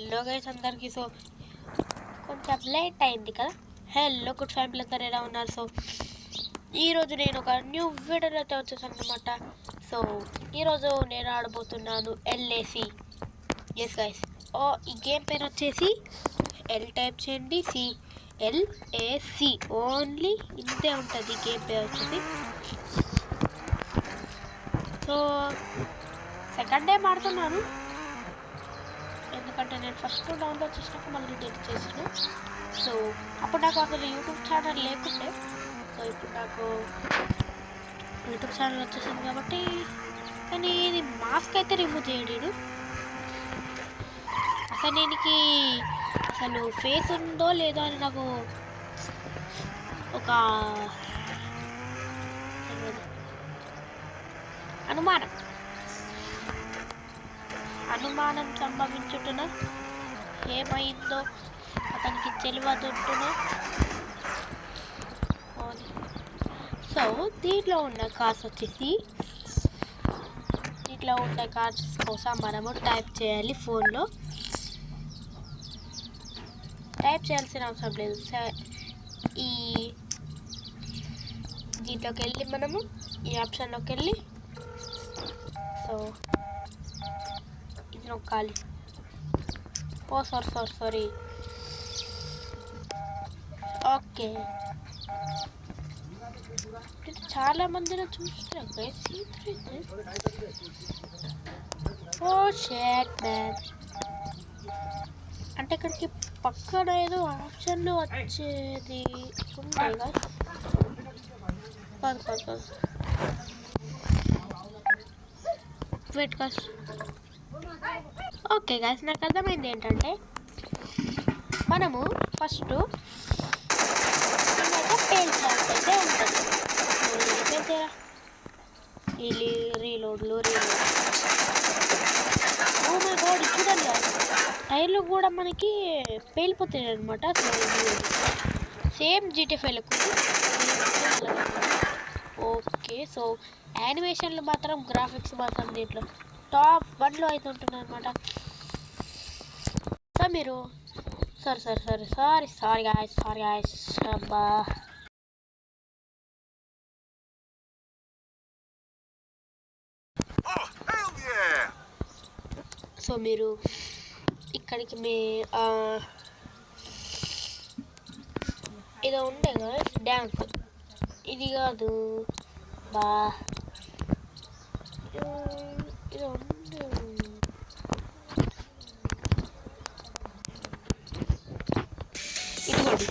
Hello guys అందరికీ. So కొంచెం late అయింది కదా. హలో గుడ్ ఫ్యామిలీ అందరు ఎలా ఉన్నారు? సో ఈరోజు నేను ఒక న్యూ వీడియోలో అయితే వచ్చేసాను అనమాట. సో ఈరోజు నేను ఆడబోతున్నాను ఎల్ఏసి. ఎస్ గైస్, ఈ గేమ్ పేరు వచ్చేసి ఎల్ టైప్ చేయండి, CLAC. ఓన్లీ ఇంతే ఉంటుంది గేమ్ పేరు వచ్చేసి. సో సెకండ్ టైం ఆడుతున్నాను, ఎందుకంటే నేను ఫస్ట్ డౌన్లోడ్ చేసినప్పుడు మళ్ళీ డెలిట్ చేసాను. సో అప్పుడు నాకు అసలు యూట్యూబ్ ఛానల్ లేకుండే. సో ఇప్పుడు నాకు యూట్యూబ్ ఛానల్ వచ్చేసింది కాబట్టి. కానీ ఇది మాస్క్ అయితే రిమూవ్ చేయడు. అసలు దీనికి అసలు ఫేస్ ఉందో లేదో అని నాకు ఒక అనుమానం సంభవించుతున్నా. ఏమైందో అతనికి తెలియదుంటున్నా. సో దీంట్లో ఉన్న కార్డ్స్ వచ్చేసి, దీంట్లో ఉన్న కార్డ్స్ కోసం మనము టైప్ చేయాలి. ఫోన్లో టైప్ చేయాల్సిన అవసరం లేదు. ఈ దీంట్లోకి వెళ్ళి మనము ఈ ఆప్షన్లోకి వెళ్ళి సో ఇది నొక్కాలి. సారీ. ఓకే, చాలా మందిని చూస్తున్నాను. అంటే ఇక్కడికి పక్కన ఏదో ఆప్షన్లు వచ్చేది ఉంటాయి కదా. కాదు వెయిట్ కాస్. ఓకే గాయస్, నాకు అర్థమైంది ఏంటంటే మనము ఫస్ట్ పేల్చాల్సి అయితే ఉంటుంది. రీలోడ్. ఓ మై గాడ్, చూడండి టైర్లు కూడా మనకి పేలిపోతాయి అనమాట. సో సేమ్ GTA5లకు. ఓకే, సో యానిమేషన్లు మాత్రం, గ్రాఫిక్స్ మాత్రం దీంట్లో టాప్ 1లో అయితే ఉంటున్నాయి అనమాట. సో మీరు సారీ గాయస్ అబ్బా. సో మీరు ఇక్కడికి ఏదో ఉండే కదా డ్యాన్స్, ఇది కాదు బా, ఇది ఉండే. ఇదిగోండి,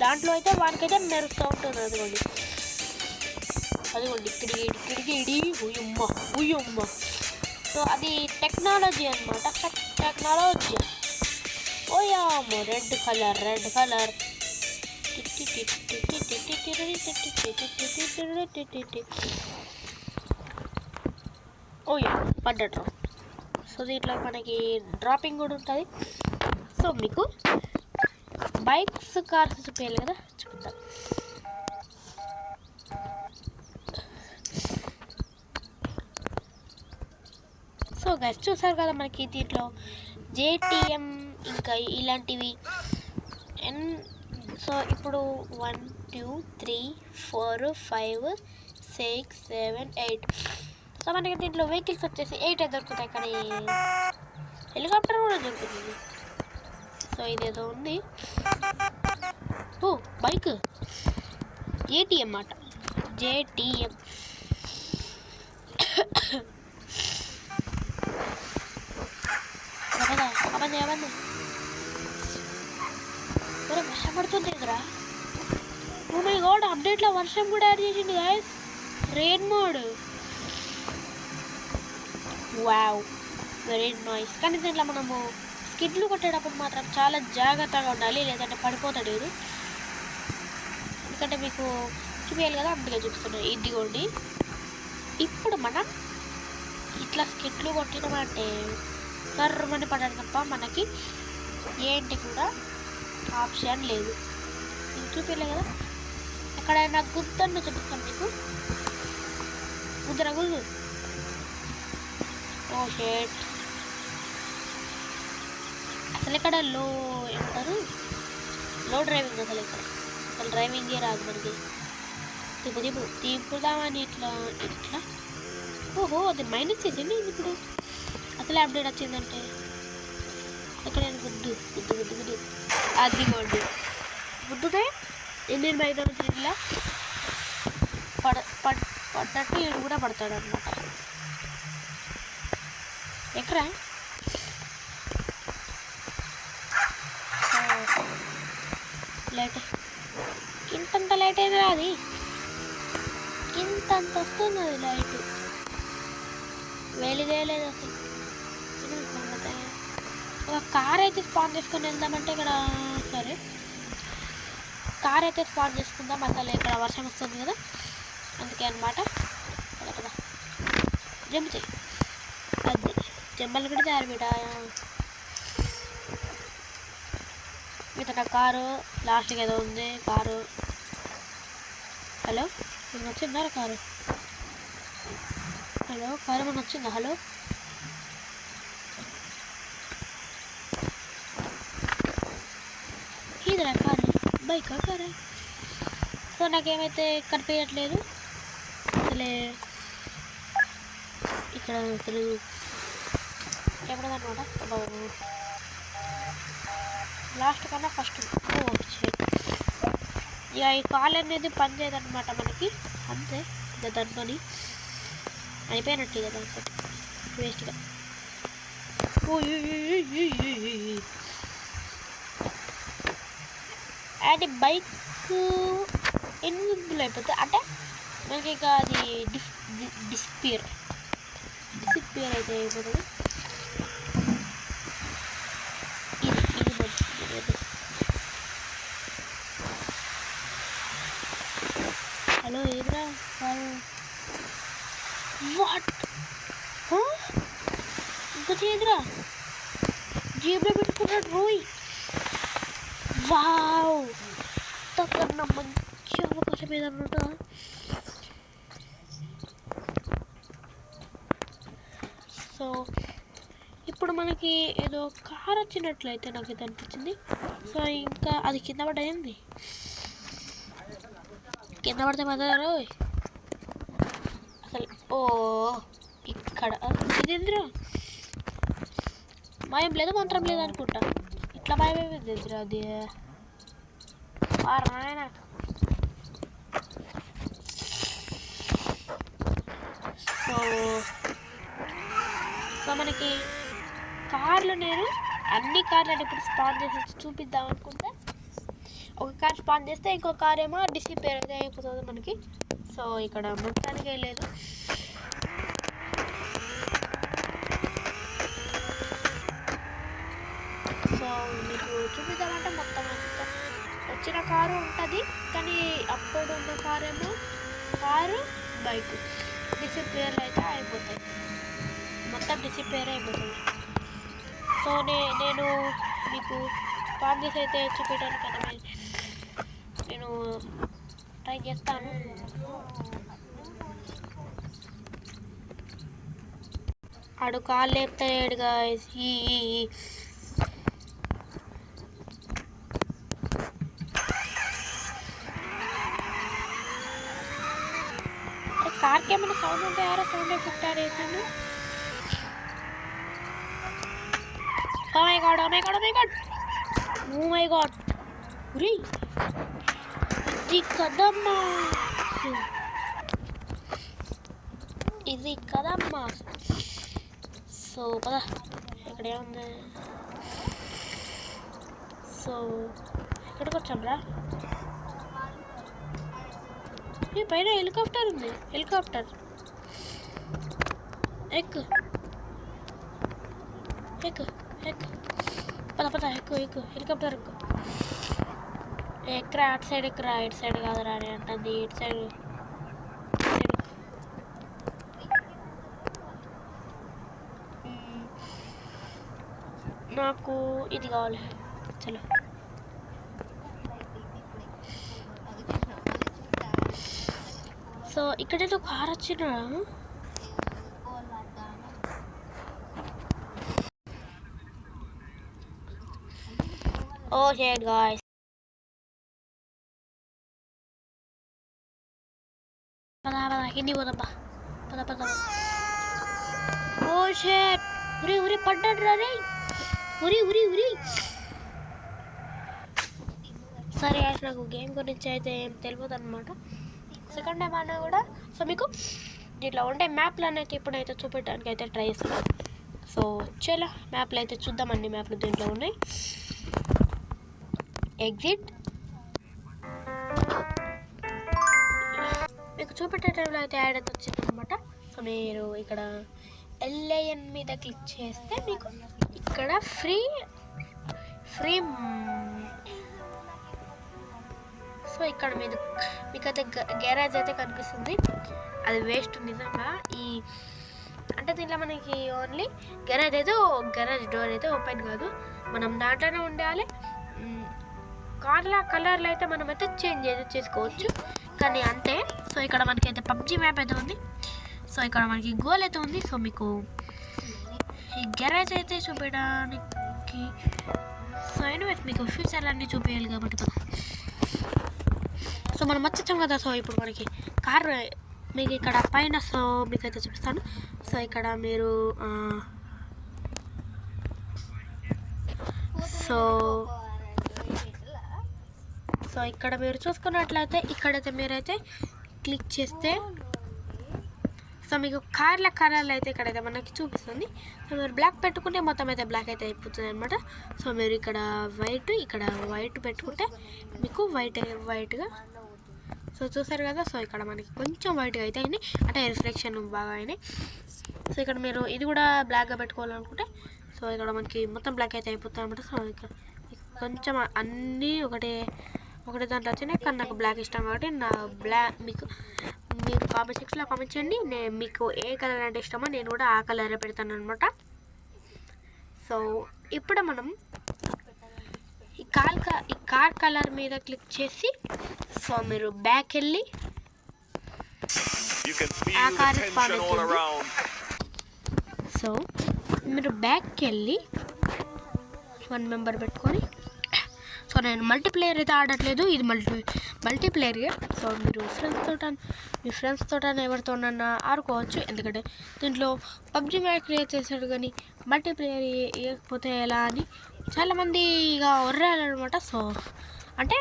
దాంట్లో అయితే వానికైతే మెరుస్తూ ఉంటుంది. అదిగోండి కిడికి ఉయ్యమ్మ. సో అది టెక్నాలజీ అనమాట. టెక్నాలజీ. ఓయామో రెడ్ కలర్. ఓయా పడ్డట్టు. సో దీంట్లో మనకి డ్రాపింగ్ కూడా ఉంటుంది. సో మీకు బైక్స్, కార్స్ చూపించాలి కదా, చూపిద్దాం. సో గైస్ చూసారు కదా, మనకి దీంట్లో JTM ఇంకా ఇలాంటివి. సో ఇప్పుడు 1 2 3 4 5 6 7 8. సో మనకి దీంట్లో వెహికల్స్ వచ్చేసి 8 దొరుకుతాయి, కానీ హెలికాప్టర్ కూడా దొరుకుతుంది. సో ఇదేదో ఉంది. ఓ బైక్, JTM మాట, JTM. అవన్నీ వర్షం పడుతుంది కదరా. ఓ మై గాడ్, అప్డేట్లో వర్షం కూడా యాడ్ చేసింది guys. Rain mode. Wow, very nice. కానీ దీంట్లో మనము స్కిడ్లు కొట్టేటప్పుడు మాత్రం చాలా జాగ్రత్తగా ఉండాలి, లేదంటే పడిపోతాడు ఇది. ఎందుకంటే మీకు చూపించాలి కదా, అందుకే చూపిస్తున్నాను. ఇదిగోండి, ఇప్పుడు మనం ఇట్లా స్కిడ్లు కొట్టినామంటే కర్రమని పడడం తప్ప మనకి ఏంటి కూడా ఆప్షన్ లేదు. మీకు చూపించలే కదా, అక్కడ నాకు గుర్తు చూపిస్తాను మీకు. ఓ షేట్. అసలు ఇక్కడ ఏమంటారు లో డ్రైవింగ్ అసలు డ్రైవింగే రాదు మనకి. తిప్పుదామని ఇట్లా ఇట్లా. ఓహో అది మైనస్ చేసింది ఇప్పుడు. అసలే అప్డేట్ వచ్చిందంటే ఇక్కడ గుద్దు గుద్దు గుద్దు గుద్దు అది గోడ్డు గుద్దుతే ఇండియన్ బైక్ ఇట్లా పడ్డట్టు ఈడు కూడా పడతాడు అనమాట. ఎక్కడ లైట్ ఇంతంత లైట్ అయినా అది ఇంతంత వస్తుంది అది లైట్ వెలిగేయలేదు అసలు. ఒక కార్ అయితే స్పాన్ చేసుకొని వెళ్దామంటే ఇక్కడ సరే కార్ అయితే స్పాన్ చేసుకుందాం. అసలు ఇక్కడ వర్షం వస్తుంది కదా అందుకే అనమాట. కదా జంప్ చేయి అది జంబలు కూడా తయారు బిడ్డ. ఇతర కారు లాస్ట్కి ఏదో ఉంది కారు. హలో ఏమన్నా వచ్చిందా కారు? హలో కారు ఏమన్నా వచ్చిందా? హలో ఇదిరా కారు బైకా కారా? సో నాకేమైతే కనిపించట్లేదు అసలే ఇక్కడ అసలు ఎప్పుడదనమాట. లాస్ట్ కన్నా ఫస్ట్ ఇక ఈ కాల్ అనేది పని చేయదన్నమాట మనకి అంతే. ఇక దాని పని అయిపోయినట్టు కదా అనుకోండి వేస్ట్గా. అది బైక్ ఇన్విజిబుల్ అయిపోతుంది అంటే మనకి ఇక అది డిస్పియర్ అయితే అయిపోతుంది. హలో ఏదిరా వాట్ ఇంకా చేయదురా జేబులో పెట్టుకున్నాడు రోయ్. వావ్ తగ్గన్న మంచి అవకాశం ఏదన్నమాట. సో ఇప్పుడు మనకి ఏదో కార్ వచ్చినట్లయితే నాకు ఇది అనిపించింది. సో ఇంకా అది కింద పడ్డయింది. కింద పడితే పడ్డారు అసలు. ఓ ఇక్కడ ఇదేంద్రా భయం లేదు మంత్రం లేదు అనుకుంటా. ఇట్లా భయం ఏమైంది ఎదురా అది నాయన. సో మనకి కార్లు నేను అన్ని కార్లను ఇప్పుడు స్పాన్ చేసి చూపిద్దాం అనుకుంటే ఒక కార్ స్పాన్ చేస్తే ఇంకో కార్ ఏమో డిసిపేర్ అయితే అయిపోతుంది మనకి. సో ఇక్కడ మొత్తానికి లేదు. సో మీకు చూపిద్దామంటే మొత్తం వచ్చిన కారు ఉంటుంది కానీ అప్పుడు ఉన్న కారు బైక్ డిసిపేర్లు అయితే అయిపోతాయి. మొత్తం డిసిపేర్ అయిపోతుంది. సో నేను మీకు స్పాన్ చేసి అయితే చూపించడానికి కదా నేను ట్రై చేస్తాను. ఆడు కాళ్ళు లేపుతాడుగా. కార్కి ఏమైనా సౌండ్ ఉంటే ఎవరో సౌండ్ ఎఫెక్టారు వేసాను. Oh my God oh my God oh my God oh my God ఉరి ఇది కదమ్మా ఇది కదమ్మా. సో పదా ఇక్కడ ఏముంది. సో ఎక్కడికి వచ్చాంరా? ఈ పైన హెలికాప్టర్ ఉంది. హెలికాప్టర్ ఎక్కు ఎక్కు ఎక్కు పద ఎక్కు హెలికాప్టర్ ఎక్కు. ఎక్కరా అటు సైడ్ ఎక్కరా ఇటు సైడ్ కాదురా అని అంటుంది. ఇటు సైడ్ నాకు ఇది కావాలి. చలో సో ఇక్కడేదో కార్ వచ్చిన ఓ షేట్ గాయ్స్, హిందీ పోదబ్బా, పద. ఓ షేట్, ఉరి పడ్డాడు రే, ఉరి. సరే యాష్, నాకు గేమ్ గురించి అయితే ఏం తెలియదు అనమాట. సెకండ్ టైం అన్నా కూడా సో మీకు దీంట్లో ఉండే మ్యాప్లను అయితే ఇప్పుడైతే చూపెట్టడానికి అయితే ట్రై చేస్తాను. సో చలో మ్యాప్లు అయితే చూద్దాం. అన్ని మ్యాప్లు దీంట్లో ఉన్నాయి. ఎగ్జిట్, మీకు చూపెట్టే టైంలో అయితే యాడ్ అయితే వచ్చింది అనమాట. సో మీరు ఇక్కడ LAN మీద క్లిక్ చేస్తే మీకు ఇక్కడ ఫ్రీ సో ఇక్కడ మీకైతే గ్యారేజ్ అయితే కనిపిస్తుంది. అది వేస్ట్ నిజంగా. అంటే దీంట్లో మనకి ఓన్లీ గ్యారేజ్ డోర్ అయితే ఓపెన్ కాదు, మనం దాంట్లోనే ఉండాలి. కార్ల కలర్లు అయితే మనం అయితే చేంజ్ అయితే చేసుకోవచ్చు, కానీ అంతే. సో ఇక్కడ మనకైతే PUBG మ్యాప్ అయితే ఉంది. సో ఇక్కడ మనకి గోల్ అయితే ఉంది. సో మీకు ఈ గ్యారేజ్ అయితే చూపించడానికి సో ఎనీవేస్ మీకు ఫ్యూచర్లు అన్నీ చూపించాలి కాబట్టి సో మనం వచ్చాం కదా. సో ఇప్పుడు మనకి కార్ మీకు ఇక్కడ పైన సో మీకైతే చూపిస్తాను. సో ఇక్కడ మీరు సో ఇక్కడ మీరు చూసుకున్నట్లయితే ఇక్కడైతే మీరైతే క్లిక్ చేస్తే సో మీకు కార్ల కలర్లు అయితే ఇక్కడైతే మనకి చూపిస్తుంది. సో మీరు బ్లాక్ పెట్టుకుంటే మొత్తం అయితే బ్లాక్ అయితే అయిపోతుంది అనమాట. సో మీరు ఇక్కడ వైట్ పెట్టుకుంటే మీకు వైట్గా సో చూసారు కదా. సో ఇక్కడ మనకి కొంచెం వైట్గా అయితే అయినాయి, అంటే రిఫ్లెక్షన్ బాగా అయినాయి. సో ఇక్కడ మీరు ఇది కూడా బ్లాక్గా పెట్టుకోవాలనుకుంటే సో ఇక్కడ మనకి మొత్తం బ్లాక్ అయితే అయిపోతుంది అనమాట. సో ఇక్కడ కొంచెం అన్నీ ఒకటే దాంట్లో వచ్చినాయి, కానీ నాకు బ్లాక్ ఇష్టం కాబట్టి మీరు కామెంట్ సెక్షన్లో కామెంట్ చేయండి. మీకు ఏ కలర్ అంటే ఇష్టమో నేను కూడా ఆ కలరే పెడతాను అనమాట. సో ఇప్పుడు మనం ఈ కార్ కలర్ మీద క్లిక్ చేసి సో మీరు బ్యాక్ వెళ్ళి ఆ కార్ సో మీరు బ్యాక్కి వెళ్ళి 1 మెంబర్ పెట్టుకొని సో నేను మల్టీప్లేయర్ అయితే ఆడట్లేదు, ఇది మల్టీప్లేయర్గా. సో మీరు మీ ఫ్రెండ్స్ తోట ఎవరితోనన్నా ఆడుకోవచ్చు, ఎందుకంటే దీంట్లో PUBG మ్యాచ్ క్రియేట్ చేశాడు కానీ మల్టీప్లేయర్ ఇవ్వకపోతే ఎలా అని చాలామంది ఇక వర్రాలన్నమాట. సో అంటే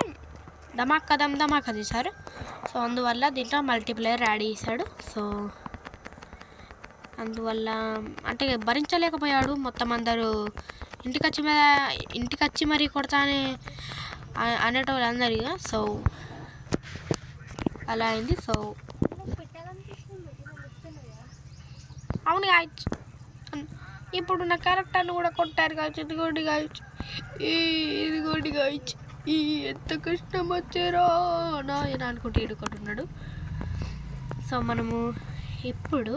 ధమాకా తీశారు. సో అందువల్ల దీంట్లో మల్టీప్లేయర్ యాడ్ చేశాడు. సో అందువల్ల అంటే భరించలేకపోయాడు, మొత్తం అందరూ ఇంటికి వచ్చి మరీ కొడతానే అనేటోళ్ళు అందరిగా. సో అలా అయింది. సో అవును కావచ్చు, ఇప్పుడు నా క్యారెక్టర్ను కూడా కొట్టారు కావచ్చు. ఇదిగోండి కావచ్చు, ఎంత కష్టం వచ్చారో నాయన అనుకుంటే ఇడుకుంటున్నాడు. సో మనము ఇప్పుడు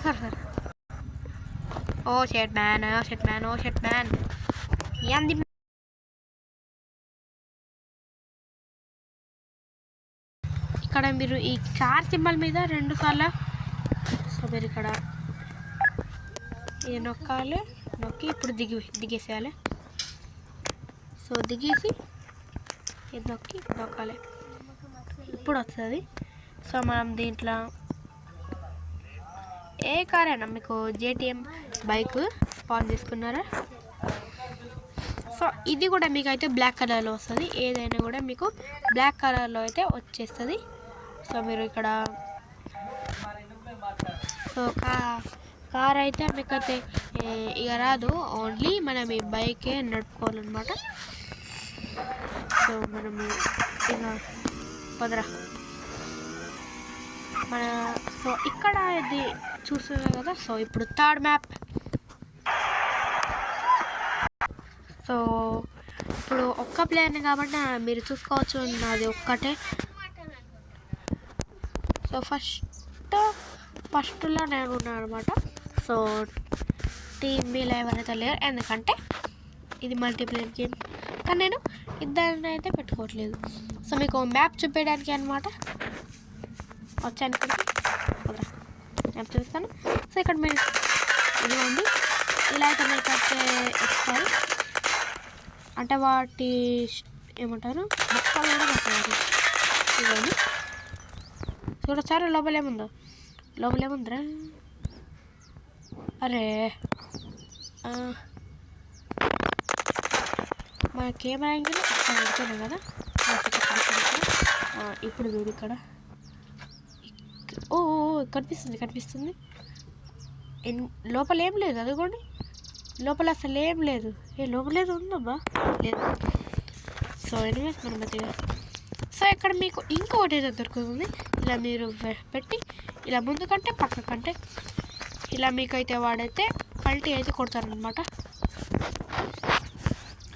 సార్ ఓ షెట్ మ్యాన్ ఏంది ఇక్కడ మీరు ఈ కార్ సింబల్ మీద 2 సార్లు సో మీరు ఇక్కడ ఇది నొక్కి ఇప్పుడు దిగేసేయాలి. సో దిగేసి ఇది నొక్కాలి, ఇప్పుడు వస్తుంది. సో మనం దీంట్లో ఏ కార్ అయినా మీకు JTM బైక్ పాన్ తీసుకున్నారా. సో ఇది కూడా మీకు అయితే బ్లాక్ కలర్లో వస్తుంది, ఏదైనా కూడా మీకు బ్లాక్ కలర్లో అయితే వచ్చేస్తుంది. సో మీరు ఇక్కడ సో కార్ అయితే మీకైతే ఇక రాదు, ఓన్లీ మనం ఈ బైకే నడుపుకోవాలన్నమాట. సో మనము ఇక పదరా సో ఇక్కడ ఇది చూస్తున్నారు కదా. సో ఇప్పుడు థర్డ్ మ్యాప్. సో ఇప్పుడు ఒక్క ప్లేయర్ని కాబట్టి మీరు చూసుకోవచ్చు, నాది ఒక్కటే. సో ఫస్ట్లో నేను ఉన్నాను అనమాట. సో టీమ్ మీలో ఎవరైతే లేరు, ఎందుకంటే ఇది మల్టీప్లేయర్ గేమ్, కానీ నేను ఇద్దరిని అయితే పెట్టుకోవట్లేదు. సో మీకు మ్యాప్ చూపించడానికి అనమాట వచ్చాను, మ్యాప్ చూపిస్తాను. సో ఇక్కడ మీరు ఇదిగోండి ఇలా అయితే మీకు అయితే ఇస్తారు. అంటే వాటి ఏమంటారు మొక్కలు కూడా వస్తాయి. ఇదిగోండి చూడసారి లోపల ఏముందిరా. అరే మన కెమెరా యాంగిల్ ఇక్కడ పెడతాను కదా. ఇప్పుడు చూడు ఇక్కడ ఓ కనిపిస్తుంది. లోపల ఏం లేదు, అదిగోండి లోపల అసలు ఏం లేదు. లోపల ఏదో ఉందబ్బా, లేదు. సో ఎనివేస్ మనం మధ్యగా సో ఇక్కడ మీకు ఇంకొకటి ఏదో దొరుకుతుంది. ఇలా మీరు పెట్టి ఇలా ముందు కంటే పక్క కంటే ఇలా మీకైతే వాడైతే పల్టీ అయితే కొడతారనమాట.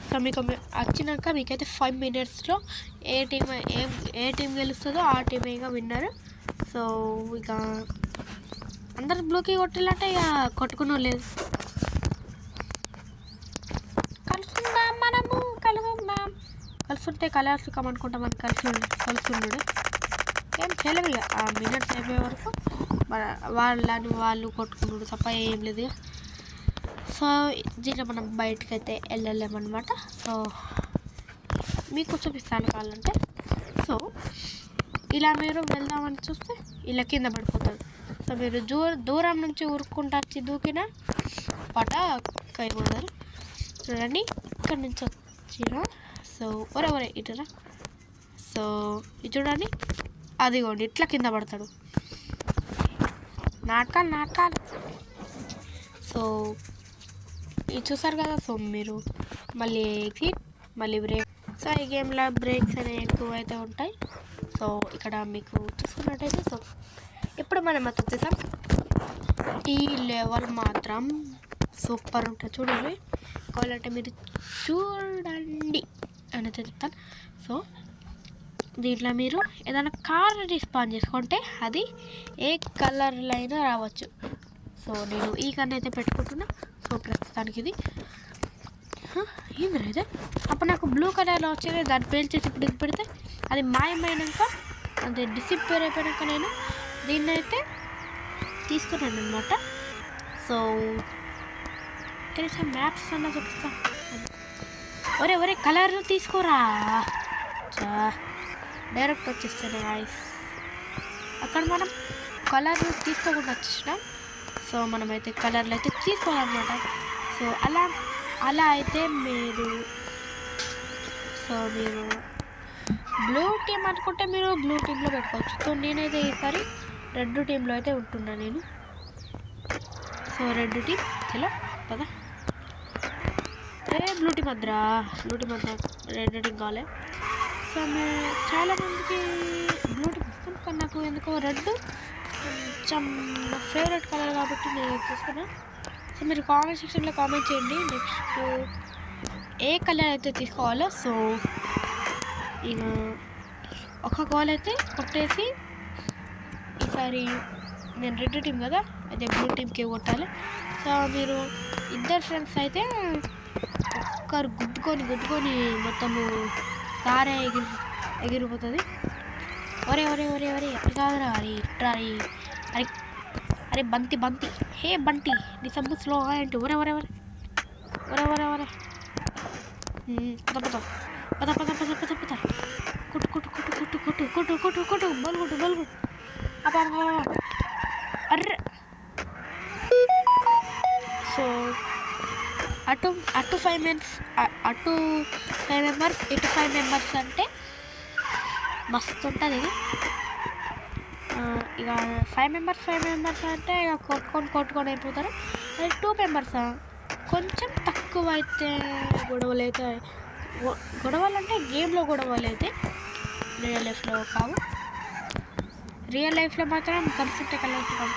సో మీకు వచ్చినాక మీకైతే 5 minutesలో ఏ టీం గెలుస్తుందో ఆ టీమేగా విన్నారు. సో ఇక అందరు బ్లూకి కొట్టాలంటే ఇక కొట్టుకునే లేదు. కలుసుంటే కలర్స్ కమనుకుంటాం, మనం కలిసి ఉండడు ఏం చేయలేము. ఇక ఆ మినిట్స్ అయిపోయే వరకు వాళ్ళు కొట్టుకున్నాడు తప్ప ఏం లేదు. సో దీంట్లో మనం బయటకు అయితే వెళ్ళలేమన్నమాట. సో మీకు చూపిస్తాను కావాలంటే. సో ఇలా మీరు వెళ్దామని చూస్తే ఇలా కింద పడిపోతాడు. సో మీరు దూరం నుంచి ఉరుక్కుంటూ వచ్చి దూకిన పైపోతారు. చూడండి ఇక్కడ నుంచి వచ్చిన సో ఒరే ఇటురా. సో ఇది చూడండి, అదిగోండి ఇట్లా కింద పడతాడు. నాటకాలు. సో ఇది చూసారు కదా. సో మీరు మళ్ళీ ఎగ్జిట్ మళ్ళీ బ్రేక్. సో ఈ గేమ్లో బ్రేక్స్ అనేవి ఎక్కువ అయితే ఉంటాయి. సో ఇక్కడ మీకు చూసుకున్నట్టయితే సో ఇప్పుడు మనం మొత్తం చూసాం. ఈ లెవెల్ మాత్రం సూపర్ ఉంటుంది, చూడండి. కావాలంటే మీరు చూడండి అని చెప్తాను. సో దీంట్లో మీరు ఏదైనా కార్ రెస్పాన్స్ చేసుకుంటే అది ఏ కలర్లో అయినా రావచ్చు. సో నేను ఈ కన్ను అయితే పెట్టుకుంటున్నా. సో ప్రస్తుతానికి ఇది ఏంది అయితే అప్పుడు నాకు బ్లూ కలర్లో వచ్చేది, దాన్ని పేల్చేసి ఇప్పుడు ఇది పెడితే అది మాయమైనాక అంటే డిసిప్పేర్ అయిపోయాక నేను దీన్ని అయితే తీసుకున్నాను అనమాట. సో కనీసం మ్యాప్స్ అన్నా చూపిస్తా. ఒరే కలర్ తీసుకోరా, డైరెక్ట్ వచ్చేస్తాను వాయిస్. అక్కడ మనం కలర్ తీసుకోకుండా వచ్చేసినాం. సో మనమైతే కలర్లు అయితే తీసుకోవాలన్నమాట. సో అలా అయితే మీరు బ్లూ టీమ్ అనుకుంటే మీరు బ్లూ టీంలో పెట్టుకోవచ్చు. సో నేనైతే ఈసారి రెడ్ టీంలో అయితే ఉంటున్నా నేను. సో రెడ్ టీం హలో పదా బ్లూ టీం వద్ద రెడ్ టీం కావాలి. సో చాలామందికి బ్లూ టీం ఇస్తాం, కానీ నాకు ఎందుకో రెడ్ కొంచెం నా ఫేవరెట్ కలర్ కాబట్టి నేను తీసుకున్నాను. సో మీరు కామెంట్ సెక్షన్లో కామెంట్ చేయండి నెక్స్ట్ ఏ కలర్ అయితే తీసుకోవాలో. సో ఇక ఒక గోల్ అయితే కొట్టేసి ఈసారి నేను రెడ్ టీం కదా అయితే బ్లూ టీంకి కొట్టాలి. సో మీరు ఇద్దరు ఫ్రెండ్స్ అయితే ఒక్కరు గుద్దుకొని మొత్తము కారే ఎగిరిపోతుంది. ఒరే ఎప్పుడు కాదురా అరే బంతి హే బంటి నీ సబ్బు స్లో ఏంటి? ఒరే పద కొట్టు బల్ అర్రే. సో అటు 5 మెంబర్స్ ఇటు 5 మెంబర్స్ అంటే మస్తు ఉంటుంది ఇది. ఇక 5 మెంబర్స్ అంటే ఇక కొట్టుకొని అయిపోతారు. అది 2 మెంబర్స్ కొంచెం తక్కువ అయితే గొడవలు అంటే గేమ్లో గొడవలు అయితే రియల్ లైఫ్లో కావు. రియల్ లైఫ్లో మాత్రం కలిసి కలుగుతాం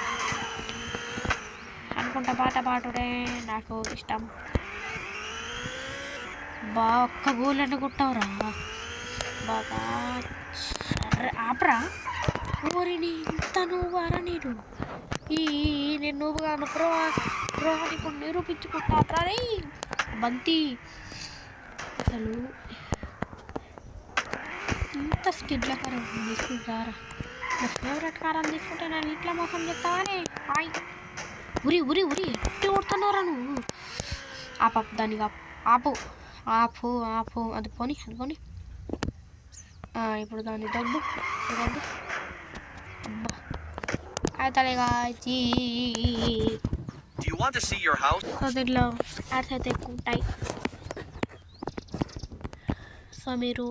అనుకుంటా. పాట పాడుడే నాకు ఇష్టం. ఒక్క గోళ్ళని కొట్టావురా బాగా. ఆపరా ఊరిని ఇంత నువ్వారా నేను నువ్వుగా ప్రోహాన్ని ఇప్పుడు నిరూపించుకుంటా రే బంతి. అసలు ఇంత స్కిడ్ల కారం తీసుకుంటారా? నా ఫేవరెట్ కారం తీసుకుంటే నేను ఇట్లా మోసం చెప్తావని హాయ్ ఉరి ఉరి ఉరి ఎట్టి కొడుతున్నారా నువ్వు? ఆపు దానికి ఆపు ఆపు ఆపు అది పోని అది పోని. ఇప్పుడు దాన్ని దొబ్బు దొబ్బు. అబ్బా అవుతాలేగా. సో దీంట్లో యాడ్స్ అయితే ఎక్కువ ఉంటాయి. సో మీరు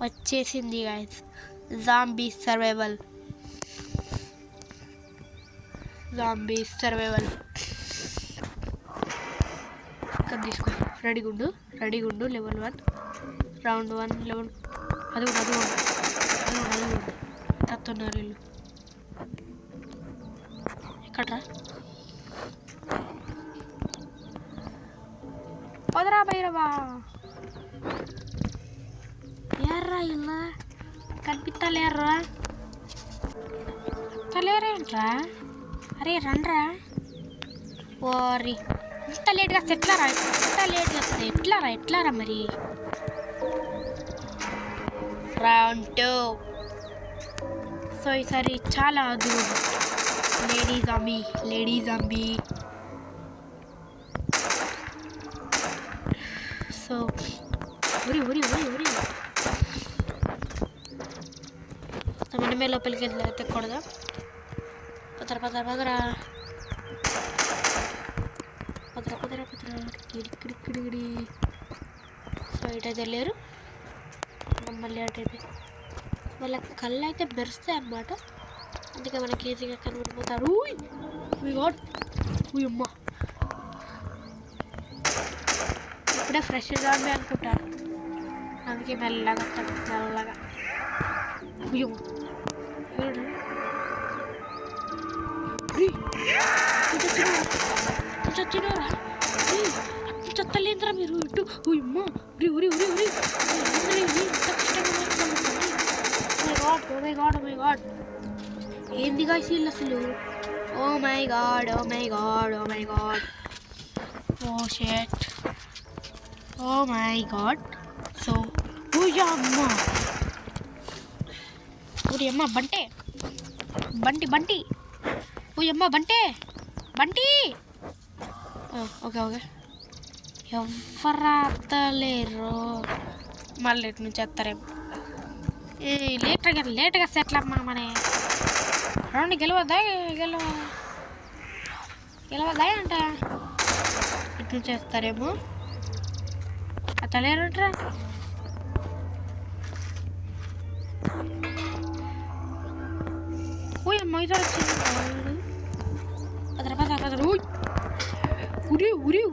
వచ్చేసింది గైస్ జాంబీ సర్వైవల్. ఇక్కడ తీసుకో. రెడీగా ఉండు. Level 1 round 1 level. అది తత్తున్నారు వీళ్ళు. ఎక్కడ్రా? పదరా భైరవా. ఎర్రా ఇలా కనిపిస్తలేర్రా. తలేరేంట్రా? అరే రండ్రా. ఓరి ఇంత లేట్గా ఎట్లారా? ఎట్లారా మరి? రౌండ్ 2. సో ఈసారి చాలా దూరం. Lady zombie. సో ఉరి మనమే లోపలికి వెళ్ళి కొడదాం. పదరా ఇక్కడి. సో ఇటైతే లేరు. మళ్ళీ అటైతే వాళ్ళ కళ్ళు అయితే మెరుస్తాయి అన్నమాట. అందుకే మనకి ఈజీగా కనబడిపోతారు. అమ్మ ఇప్పుడే ఫ్రెష్ జాంబీ అనుకుంటారు. అందుకే మెల్లగా చచ్చినారా? చెత్తలేదురా మీరు ఇటు. అమ్మా ఉరి గాడ్. ఏంది గాయ్స్ వీళ్ళు అసలు? Oh my God. Oh shit. Oh my god. So అమ్మ బంటే బంటి. బంటి. ఓకే ఎవ్వరాలేరు. మళ్ళీ ఇటు నుంచి వస్తారేమో. లేట్గా సెటిల్ అమ్మా. మన రౌండ్ గెలవద్దా అంట. ఇటు నుంచి వస్తారేమో. అతలేరుట్రా. అమ్మ ఇద్దరు వచ్చింది.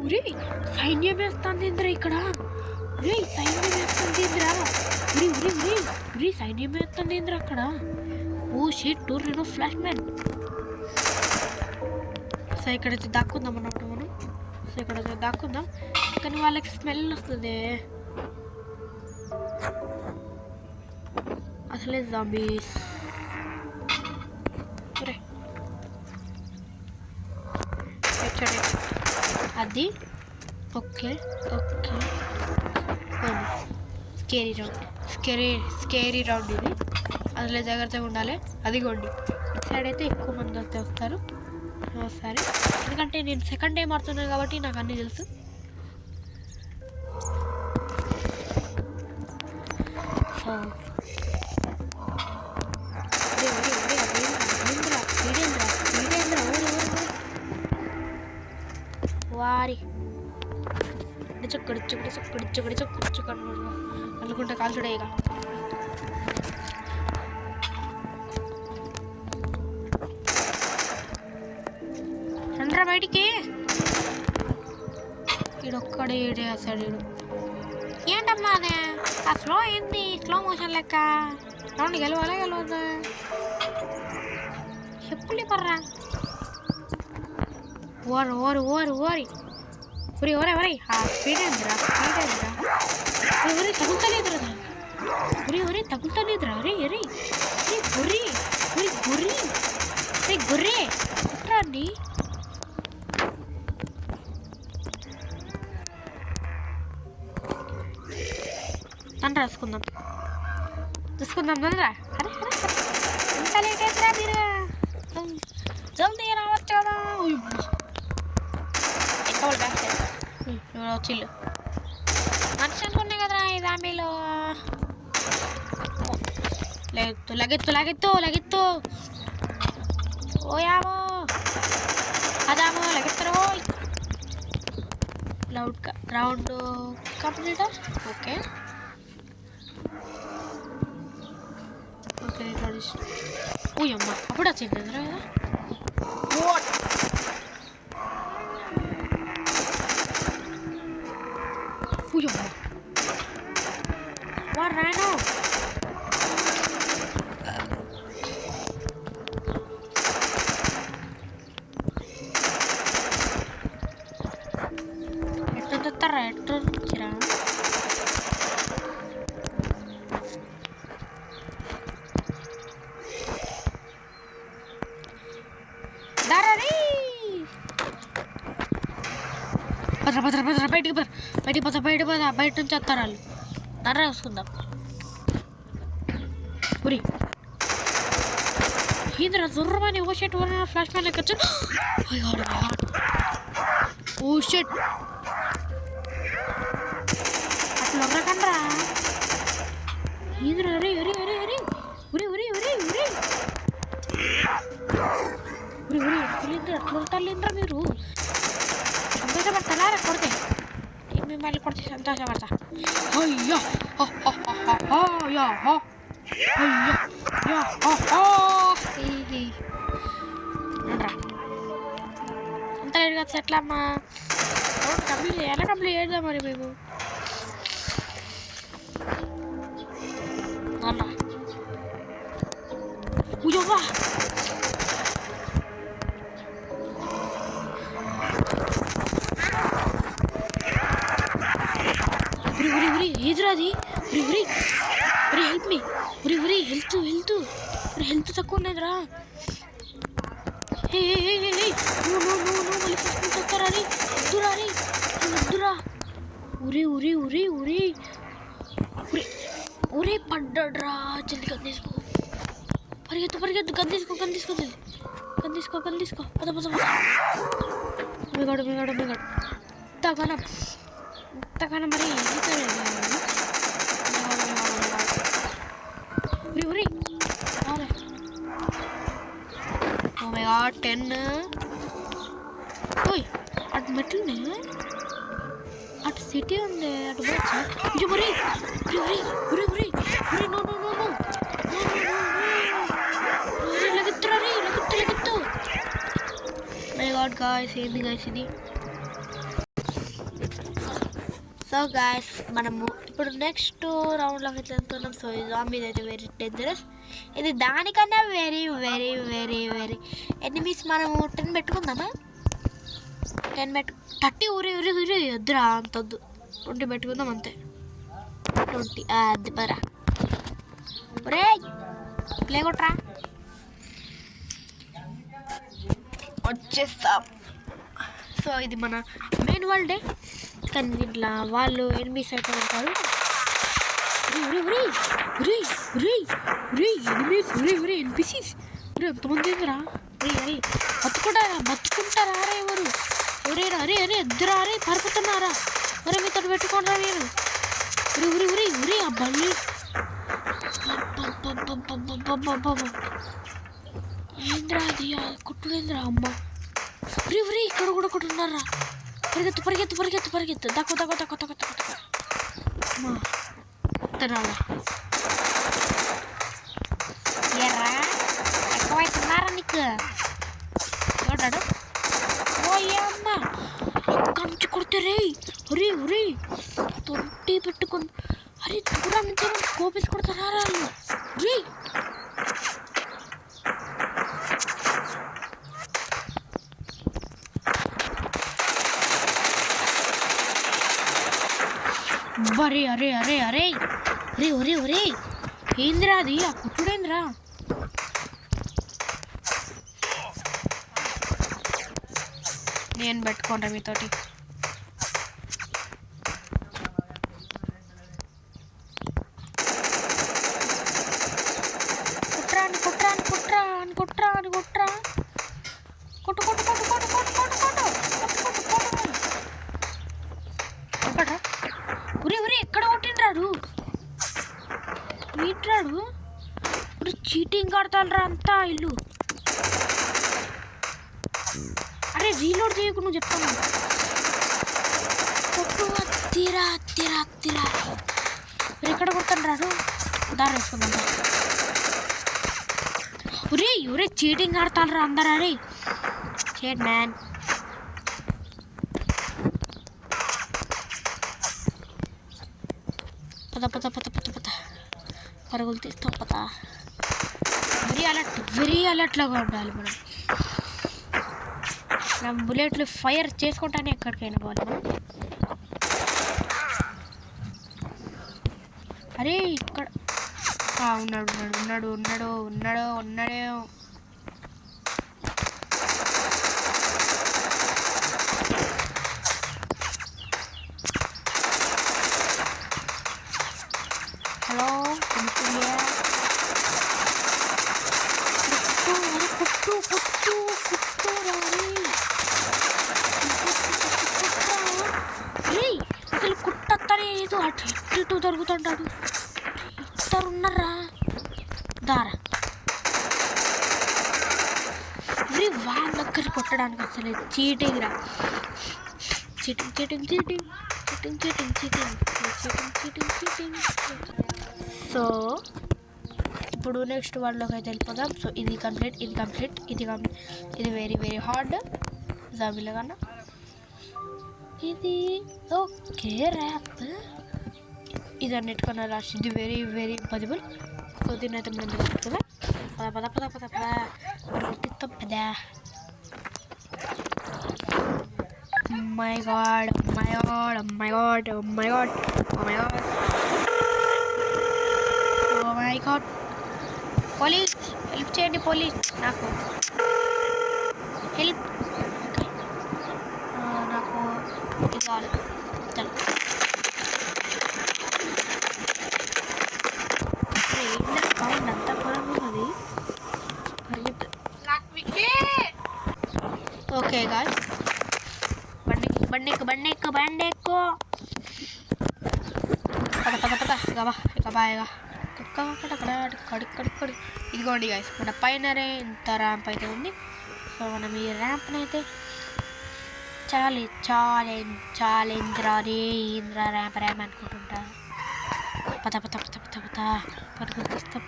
ఉరి సైన్యం వేస్తుందింద్రా ఇక్కడ. సైన్యం వేస్తుందింద్రా అక్కడ. Oh shit. టూర్లో ఫ్లాష్ మ్యాన్. సో ఇక్కడైతే దాక్కుందాం అన్నప్పుడు మనం. కానీ వాళ్ళకి స్మెల్ వస్తుంది అసలే. జాంబీస్ అది ఓకే. స్కేరీ రౌండ్ ఇది. అందులో జాగ్రత్తగా ఉండాలి. అదిగోండి ఇటు సైడ్ అయితే ఎక్కువ మంది అయితే వస్తారు. సరే ఎందుకంటే నేను సెకండ్ టైం ఆడుతున్నాను కాబట్టి నాకు అన్నీ తెలుసు. సో వారి చుక్కడు అనుకుంటా కాల్చుడే. ఇక రండ్రా బయటికి. ఈడొక్కడే వేసాడు. ఏంటమ్మా అదే ఆ స్లో ఏంటి? స్లో మోషన్ లెక్క. రౌండ్ గెలవద్దా? చెప్పులు పర్రా. ఓరి స్పీడ్ ఏందిరా? తగులుతలేదురా. గొర్రె అండి. తను రాసుకుందాం తొందర. అరే ఎంత లేట్ అవుతురా మీరు? జల్దీ రావచ్చు కదా. చిల్లు మనిషి అనుకున్నాయి కదరా ఈ జాంబీలో. లగెత్తు ఓయావో అదామో లగెత్తరో. Round complete. ఓకే ఓయమ్మ అప్పుడు వచ్చింది కదా. వాడు రాను ఎట్లా తెస్తారా ఎట్లా వచ్చిరా. బయట నుంచి వస్తారు వాళ్ళు. నర్ర వేసుకుందాం. ఉరి ఏంద్రా జుర్రమని ఓ షెట్ ఫ్లాష్ మ్యాన్ లెక్క వచ్చాను. ఓ షెట్ అట్లా ఉర్రకండ్రా. ఏంద్రా అరే అరే అరే అరే ఉరి ఉరి ఉరి ఉరి ఉరి ఉరి అట్లా ఉంటారులేంద్రా మీరు. సంతోషపడతారా కొడితే మిమ్మల్ని కొడితే సంతోషపడతా. అయ్యా అంత లేట్ కదా ఎట్లా అమ్మా కంప్లీట్ చేద్దాం మరి మేము. ఉయ్యవ్వా ఏదిరాది. హెల్ప్ మీ హెల్త్ తక్కువ ఉన్నదిరా. మళ్ళీ ఫస్ట్ నుంచి వస్తారా రే వద్దురా. ఉరి పడ్డాడ్రా. జల్ది గందేసుకో పరిగెత్తు గందేసుకో పద మిగాడు ఇంతగానో మరి ఉరి ఓ మై గాడ్ 10. ఓయ్ అటు మెట్లునే అటు సిటీ ఉంది అటు పోవచ్చా. ఇది మరి లగెత్తు మై గాడ్ గాయ్స్ ఏంది గాయ్స్ ఇది. సో గాయస్ మనము ఇప్పుడు నెక్స్ట్ రౌండ్లోకి ఎట్లా వెళ్తున్నాం. సో ఈ జాంబీ అయితే వెరీ డేంజరస్. ఇది దానికన్నా వెరీ ఎనిమీస్. మనము 10 పెట్టుకుందామా. 30 ఉరి వద్దురా అంతొద్దు. 20 పెట్టుకుందాం అంతే. 20 అది పరా ఒరే ప్లే కొట్రా వచ్చేస్తాం. సో ఇది మన మెయిన్ వరల్డే కానీ ఇట్లా వాళ్ళు ఎనిమిస్ అయితే ఉంటారు. ఎన్పిసిస్ ఎంతమంది రా. బతుకుంటారా ఎవరు అరే ఎద్దురా అరే పరుపుతున్నారా. మరి మీతో పెట్టుకోండిరా నేను. ఆ బల్లి ఏంద్రా అది కుట్టుడేంద్రా అమ్మ. ఇక్కడ కూడా కొట్టున్నారా. పరిగెత్తు దక్కు ఎర్రా ఎక్కువైతున్నారా నీకు చూడాడు. ఓయమ్మ అక్కడి నుంచి కొడితే ఒరే తొట్టి పెట్టుకొని అరే దూరం నుంచి స్కోప్ వేసి కొడతారా వాళ్ళు. అరే ఏందిరా అది ఆ కుట్టుడేంద్రా. నేను పెట్టుకుంటా మీతోటి. కుట్రా కొట్టు కొడతారా అంతా ఇల్లు. అరే రీలోడ్ చేయకు, నువ్వు చెప్తాను. కొట్టు తీరా తీరా తీరా. మీరు ఎక్కడ కొడతాను రాడు దారి వేసుకుందాం. ఒరే ఒరే చీటింగ్ ఆడతారా అందరు. అరే షేట్ మ్యాన్. పద పద పద పద పద పరుగులు తీస్తాం పద. వెరీ అలర్ట్లాగా ఉండాలి మనం బుల్లెట్లు ఫైర్ చేసుకుంటానే ఎక్కడికైనా పోవాలి మనం. అరే ఇక్కడ ఉన్నాడు ఉన్నాడు ఉన్నాడు ఉన్నాడు ఉన్నాడే. హలో కుట్టు కుట్టు కుట్టు రే. అసలు కుట్టత్తనే ఏదో అటు ఇటు దొరుకుతుంటాడు. ఇద్దరు ఉన్నారా దారా. రే వాళ్ళ దగ్గర కొట్టడానికి అసలు చీటింగ్ రా. Cheating cheating cheating cheating cheating cheating cheating cheating cheating. So ఇప్పుడు నెక్స్ట్ వన్లోకి అయితే వెళ్ళిపోదాం. సో ఇది కంప్లీట్ ఇది కంప్లీట్ ఇది వెరీ వెరీ హార్డ్ జాబిలా కన్నా. ఇది ఓకే ర్యాప్ ఇది అన్నిటికన్నా లాస్ట్. ఇది వెరీ వెరీ ఇంపాసిబుల్. సో దీన్ని అయితే మనం తెలుసుకుందాం. పద పద పద పద పద గుర్తిస్తాం పదా. My God my God my God my God my God my God. Police help చేయండి పోలీస్, నాకు హెల్ప్. నాకు ఇది కావాలి. చల్ సౌండ్ అంతా పొలంగా ఉన్నది. ఓకే గాయ్ బండి ఎక్కు పద పద పద ఇక బాగా ఇదిగోండి గాయస్ మన పైనరే ఇంత ర్యాంప్ అయితే ఉంది. సో మనం ఈ ర్యాంప్ని అయితే ఛాలెంజ్ రారే ఇంద్ర ర్యాంప్ అనుకుంటుంటా. పద పద పద పద పద పరుగుతా.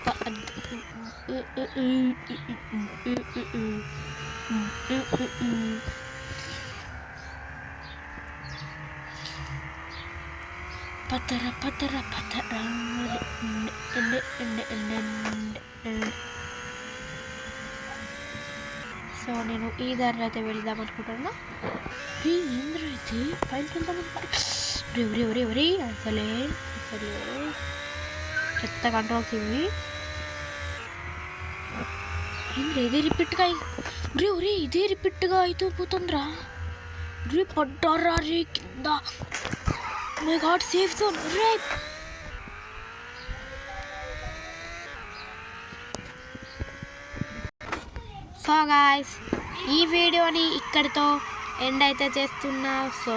పతర పతర పతర. సో నేను ఈ దారిలో అయితే వెళ్దాం అనుకుంటున్నా. ఇంద్ర అయితే పైకి వెళ్దాం ఎవరి అసలే చెత్త కంట్రోల్స్ ఇవి. ఇంద్ర ఇదే రిపీట్గా ఇదే రిపీట్గా అయితే పోతుందిరా. రే పడ్డారా రే కింద. My God safe zone ray. So guys ఈ వీడియోని ఇక్కడితో ఎండ్ అయితే చేస్తున్నా. సో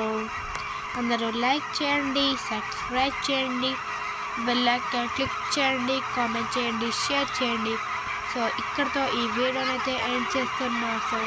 అందరూ లైక్ చేయండి, సబ్స్క్రైబ్ చేయండి, బెల్ ఐకాన్ క్లిక్ చేయండి, కామెంట్ చేయండి, షేర్ చేయండి. సో ఇక్కడితో ఈ వీడియోని అయితే ఎండ్ చేస్తున్నా. సో